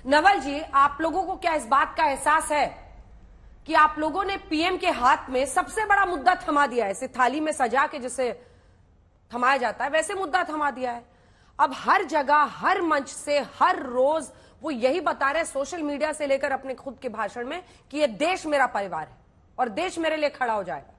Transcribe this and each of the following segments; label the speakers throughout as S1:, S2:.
S1: नवल जी, आप लोगों को क्या इस बात का एहसास है कि आप लोगों ने पीएम के हाथ में सबसे बड़ा मुद्दा थमा दिया है? इसे थाली में सजा के जिसे थमाया जाता है वैसे मुद्दा थमा दिया है। अब हर जगह, हर मंच से, हर रोज वो यही बता रहे हैं, सोशल मीडिया से लेकर अपने खुद के भाषण में, कि ये देश मेरा परिवार है और देश मेरे लिए खड़ा हो जाएगा।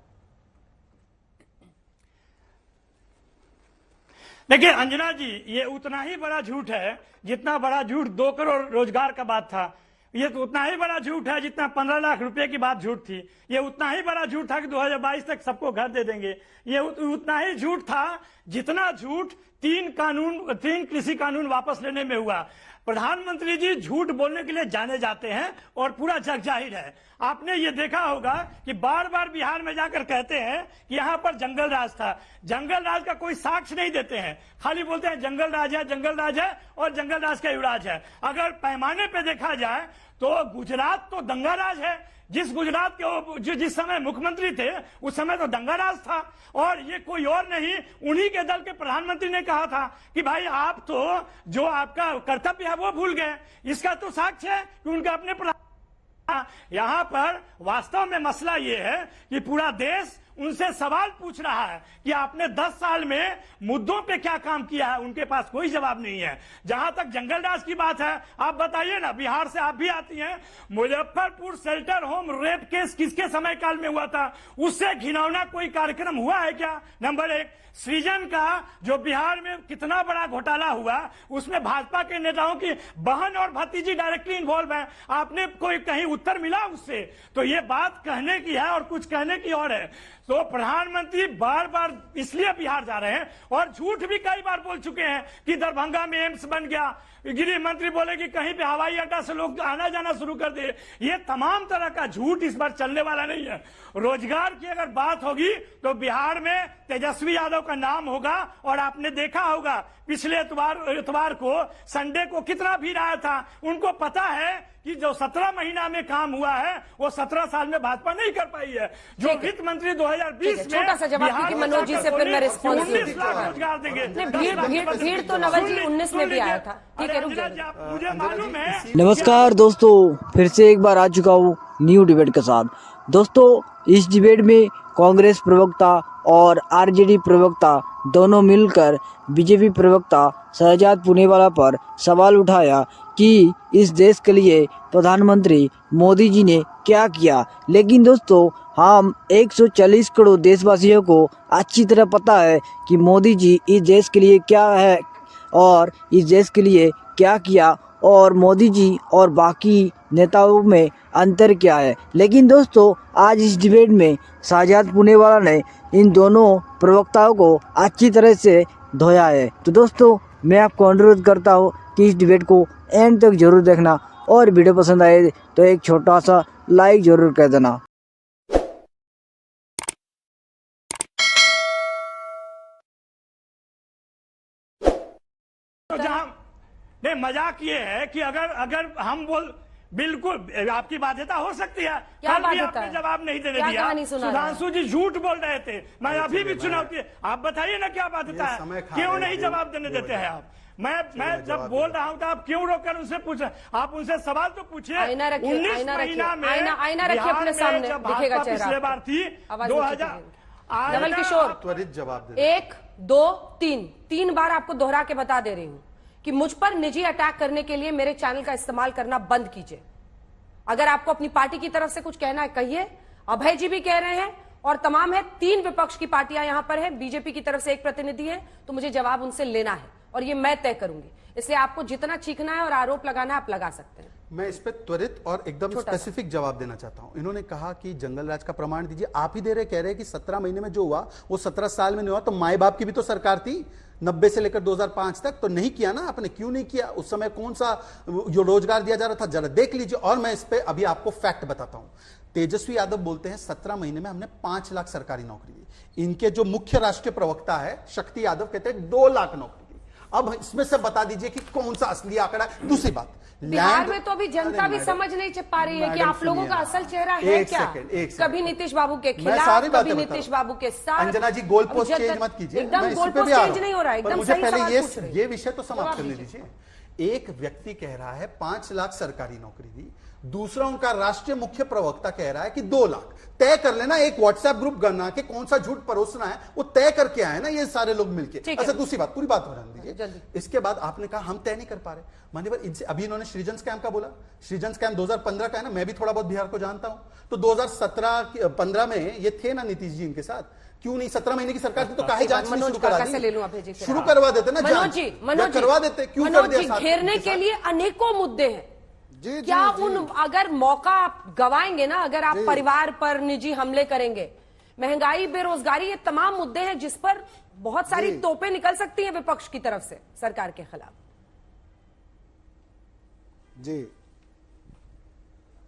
S2: देखिए अंजना जी, ये उतना ही बड़ा झूठ है जितना बड़ा झूठ 2 करोड़ रोजगार का बात था। ये तो उतना ही बड़ा झूठ है जितना 15 लाख रुपए की बात झूठ थी। ये उतना ही बड़ा झूठ था कि 2022 तक सबको घर दे देंगे। ये उतना ही झूठ था जितना झूठ 3 कृषि कानून वापस लेने में हुआ। प्रधानमंत्री जी झूठ बोलने के लिए जाने जाते हैं और पूरा जग जाहिर है। आपने ये देखा होगा कि बार बार बिहार में जाकर कहते हैं कि यहाँ पर जंगल राज था। जंगल राज का कोई साक्ष्य नहीं देते हैं, खाली बोलते हैं जंगल राज है और जंगल राज का युवराज है। अगर पैमाने पे देखा जाए तो गुजरात तो दंगा राज है। जिस गुजरात के जिस समय मुख्यमंत्री थे उस समय तो दंगा राज था, और ये कोई और नहीं, उन्हीं के दल के प्रधानमंत्री ने कहा था कि भाई आप तो जो आपका कर्तव्य है वो भूल गए। इसका तो साक्ष्य है कि उनके अपने यहाँ पर वास्तव में मसला ये है कि पूरा देश उनसे सवाल पूछ रहा है कि आपने 10 साल में मुद्दों पे क्या काम किया है। उनके पास कोई जवाब नहीं है। जहां तक जंगल राज की बात है, आप बताइए ना, बिहार से आप भी आती हैं, Muzaffarpur shelter home rape case किसके समय काल में हुआ था? उससे घिनौना कोई कार्यक्रम हुआ है क्या? नंबर 1, सृजन का जो बिहार में कितना बड़ा घोटाला हुआ, उसमें भाजपा के नेताओं की बहन और भतीजी डायरेक्टली इन्वॉल्व है। आपने कोई कहीं उत्तर मिला उससे? तो ये बात कहने की है और कुछ कहने की और है। तो प्रधानमंत्री बार बार इसलिए बिहार जा रहे हैं और झूठ भी कई बार बोल चुके हैं कि दरभंगा में एम्स बन गया। गृह मंत्री बोले कि कहीं पे हवाई अड्डा से लोग आना जाना शुरू कर दे। ये तमाम तरह का झूठ इस बार चलने वाला नहीं है। रोजगार की अगर बात होगी तो बिहार में तेजस्वी यादव का नाम होगा, और आपने देखा होगा पिछले इतवार को, संडे को कितना भीड़ आया था। उनको पता है कि जो 17 महीना में काम हुआ है वो 17 साल में भाजपा नहीं कर पाई है। जो वित्त मंत्री 2020 में
S1: छोटा सा जवाब, क्योंकि मनोज जी से फिर मैं रिस्पॉन्स
S2: 19 लाख रोजगार देंगे।
S1: भीड़ तो नवल जी 19 में भी आया था। ठीक है, रुक जाइए।
S2: मुझे मालूम है।
S3: नमस्कार दोस्तों, फिर से एक बार आ चुका हूँ न्यू डिबेट के साथ। दोस्तों, इस डिबेट में कांग्रेस प्रवक्ता और आरजेडी प्रवक्ता दोनों मिलकर बीजेपी प्रवक्ता शहजाद पुनेवाला पर सवाल उठाया कि इस देश के लिए प्रधानमंत्री मोदी जी ने क्या किया। लेकिन दोस्तों, हम 140 करोड़ देशवासियों को अच्छी तरह पता है कि मोदी जी इस देश के लिए क्या है और इस देश के लिए क्या किया, और मोदी जी और बाकी नेताओं में अंतर क्या है। लेकिन दोस्तों, आज इस डिबेट में शहजाद पुनेवाला ने इन दोनों प्रवक्ताओं को अच्छी तरह से धोया है। तो दोस्तों, मैं आपको अनुरोध करता हूँ कि इस डिबेट को एंड तक जरूर देखना, और वीडियो पसंद आए तो एक छोटा सा लाइक जरूर कर देना।
S2: तो जहां नहीं, मजाक ये है कि अगर हम बिल्कुल आपकी बाध्यता हो सकती है।
S1: क्या
S2: कल भी
S1: बाध्यता
S2: आपने
S1: है?
S2: जवाब नहीं देने
S1: क्या
S2: दिया।
S1: कहानी सुना रहे हैं?
S2: सुधांशु जी झूठ बोल रहे थे, मैं अभी भी चुनौती, आप बताइए ना क्या बाध्यता है? क्यों नहीं जवाब देने देते हैं आप? मैं जब बोल रहा हूं तो आप क्यों रोककर उनसे पूछ रहे? आप उनसे सवाल तो पूछिए।
S1: आईना रखिए,
S2: 19
S1: आईना रखिए,
S2: महीना में
S1: आईना रखिए अपने सामने,
S2: जब
S1: दिखेगा
S2: भाजपा
S1: चेहरा
S2: पिछले
S1: आपको।
S2: बार थी
S1: आवाज
S2: 2000।
S1: नवल किशोर,
S4: त्वरित जवाब दे।
S1: 1, 2, 3 बार आपको दोहरा के बता दे रही हूं कि मुझ पर निजी अटैक करने के लिए मेरे चैनल का इस्तेमाल करना बंद कीजिए। अगर आपको अपनी पार्टी की तरफ से कुछ कहना है कहिए। अभय जी भी कह रहे हैं और तमाम है, 3 विपक्ष की पार्टियां यहां पर है, बीजेपी की तरफ से 1 प्रतिनिधि है, तो मुझे जवाब उनसे लेना है और ये मैं तय करूंगी। इसलिए आपको जितना चीखना है और आरोप लगाना है आप लगा सकते हैं।
S4: मैं इस पे त्वरित और एकदम स्पेसिफिक जवाब देना चाहता हूं। इन्होंने कहा कि जंगल राज का प्रमाण दीजिए। आप ही कह रहे हैं कि 17 महीने में जो हुआ वो 17 साल में नहीं हुआ। तो माए बाप की भी तो सरकार थी 90 से लेकर 2005 तक, तो नहीं किया ना आपने। क्यों नहीं किया? उस समय कौन सा जो रोजगार दिया जा रहा था, जरा देख लीजिए। और मैं इस पे अभी आपको फैक्ट बताता हूं। तेजस्वी यादव बोलते हैं 17 महीने में हमने 5 लाख सरकारी नौकरी दी। इनके जो मुख्य राष्ट्रीय प्रवक्ता है शक्ति यादव कहते हैं 2 लाख नौकरी दी। अब इसमें से बता दीजिए कि कौन सा असली आंकड़ा है। दूसरी बात,
S1: बिहार में तो अभी जनता भी समझ नहीं पा रही है कि आप लोगों का असल चेहरा है क्या। कभी नीतीश बाबू के खिलाफ, कभी नीतीश बाबू के साथ।
S4: अंजना जी, गोल पोस्ट चेंज मत कीजिए।
S1: एकदम गोल पोस्ट चेंज नहीं हो रहा है, एकदम
S4: मुझे
S1: सही
S4: पहले
S1: सवाल पूछ रहे हैं।
S4: ये विषय तो समाप्त करने दीजिए। एक व्यक्ति कह रहा है 5 लाख सरकारी नौकरी दी, दूसरा उनका राष्ट्रीय मुख्य प्रवक्ता कह रहा है कि 2 लाख। तय कर लेना, एक व्हाट्सएप ग्रुप बना के कौन सा झूठ परोसना है वो तय करके आए ना ये सारे लोग मिलके। अच्छा दूसरी बात, पूरी बात बता दीजिए। इसके बाद आपने कहा हम तय नहीं कर पा रहे, मान्यवर इनसे अभी इन्होंने सृजन स्कैम का बोला, सृजन स्कैम 2015 का है ना, मैं भी थोड़ा बहुत बिहार को जानता हूं, तो 2017-15 में ये थे ना नीतीश जी इनके साथ, क्यों नहीं 17 महीने की सरकार थी तो काहे जांच नहीं शुरू करा दी? शुरू करवा देते ना,
S1: मनोज जी
S4: करवा देते, क्यों कर दिया?
S1: घेरने के लिए अनेकों मुद्दे हैं। क्या उन अगर मौका आप गवाएंगे ना, अगर आप परिवार पर निजी हमले करेंगे, महंगाई, बेरोजगारी, ये तमाम मुद्दे हैं जिस पर बहुत सारी तोपें निकल सकती हैं विपक्ष की तरफ से सरकार के खिलाफ।
S5: जी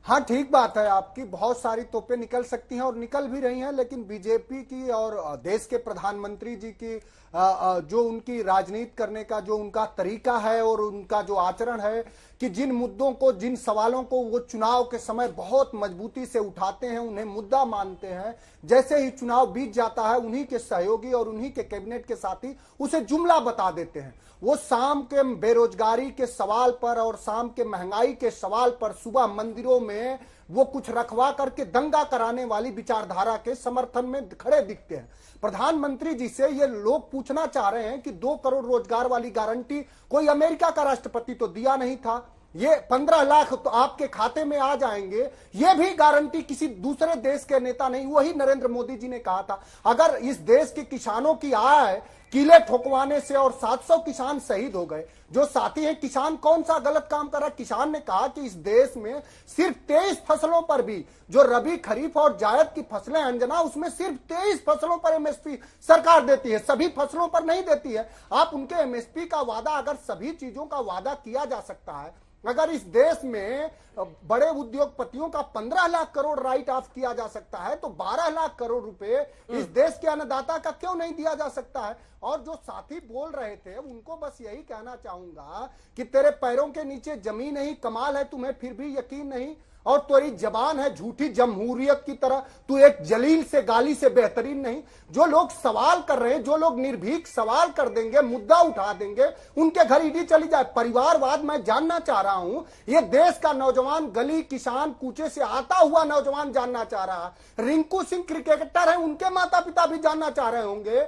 S5: हाँ, ठीक बात है आपकी, बहुत सारी तोपें निकल सकती हैं और निकल भी रही हैं, लेकिन बीजेपी की और देश के प्रधानमंत्री जी की जो उनकी राजनीति करने का जो उनका तरीका है और उनका जो आचरण है कि जिन मुद्दों को, जिन सवालों को वो चुनाव के समय बहुत मजबूती से उठाते हैं, उन्हें मुद्दा मानते हैं, जैसे ही चुनाव बीत जाता है उन्हीं के सहयोगी और उन्हीं के कैबिनेट के साथी उसे जुमला बता देते हैं। वो शाम के बेरोजगारी के सवाल पर और शाम के महंगाई के सवाल पर सुबह मंदिरों में वो कुछ रखवा करके दंगा कराने वाली विचारधारा के समर्थन में खड़े दिखते हैं। प्रधानमंत्री जी से ये लोग पूछना चाह रहे हैं कि 2 करोड़ रोजगार वाली गारंटी कोई अमेरिका का राष्ट्रपति तो दिया नहीं था, ये 15 लाख तो आपके खाते में आ जाएंगे, ये भी गारंटी किसी दूसरे देश के नेता नहीं, वही नरेंद्र मोदी जी ने कहा था। अगर इस देश के किसानों की आय किले ठोकवाने से और 700 किसान शहीद हो गए, जो साथी हैं किसान कौन सा गलत काम कर रहा है? किसान ने कहा कि इस देश में सिर्फ 23 फसलों पर भी, जो रबी, खरीफ और जायद की फसलें अंजना, उसमें सिर्फ 23 फसलों पर एमएसपी सरकार देती है, सभी फसलों पर नहीं देती है। आप उनके एमएसपी का वादा, अगर सभी चीजों का वादा किया जा सकता है, अगर इस देश में बड़े उद्योगपतियों का 15 लाख करोड़ राइट ऑफ किया जा सकता है, तो 12 लाख करोड़ रुपए इस देश के अन्नदाता का क्यों नहीं दिया जा सकता है? और जो साथी बोल रहे थे उनको बस यही कहना चाहूंगा कि तेरे पैरों के नीचे जमीन नहीं, कमाल है तुम्हें फिर भी यकीन नहीं, और तेरी जबान है झूठी जमहूरियत की तरह, तू एक जलील से गाली से बेहतरीन नहीं। जो लोग सवाल कर रहे हैं, जो लोग निर्भीक सवाल कर देंगे, मुद्दा उठा देंगे, उनके घर ईडी चली जाए। परिवारवाद मैं जानना चाह रहा हूं, ये देश का नौजवान, गली किसान कूचे से आता हुआ नौजवान जानना चाह रहा है। रिंकू सिंह क्रिकेटर है, उनके माता पिता भी जानना चाह रहे होंगे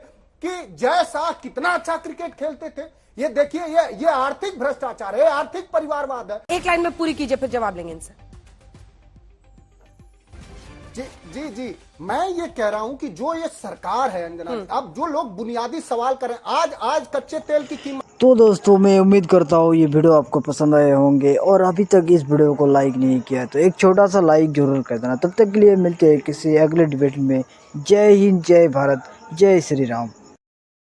S5: कि जय शाह कितना अच्छा क्रिकेट खेलते थे। ये देखिए, ये आर्थिक भ्रष्टाचार है, आर्थिक परिवारवाद है।
S1: एक लाइन में पूरी कीजिए, फिर जवाब लेंगे इनसे।
S5: जी मैं ये कह रहा हूं कि जो ये सरकार है अंजना, अब जो लोग बुनियादी सवाल करें, आज कच्चे तेल की कीमत।
S3: तो दोस्तों मैं उम्मीद करता हूँ ये वीडियो आपको पसंद आए होंगे, और अभी तक इस वीडियो को लाइक नहीं किया तो एक छोटा सा लाइक जरूर कर देना। तब तक के लिए मिलते हैं किसी अगले डिबेट में। जय हिंद, जय भारत, जय श्री राम।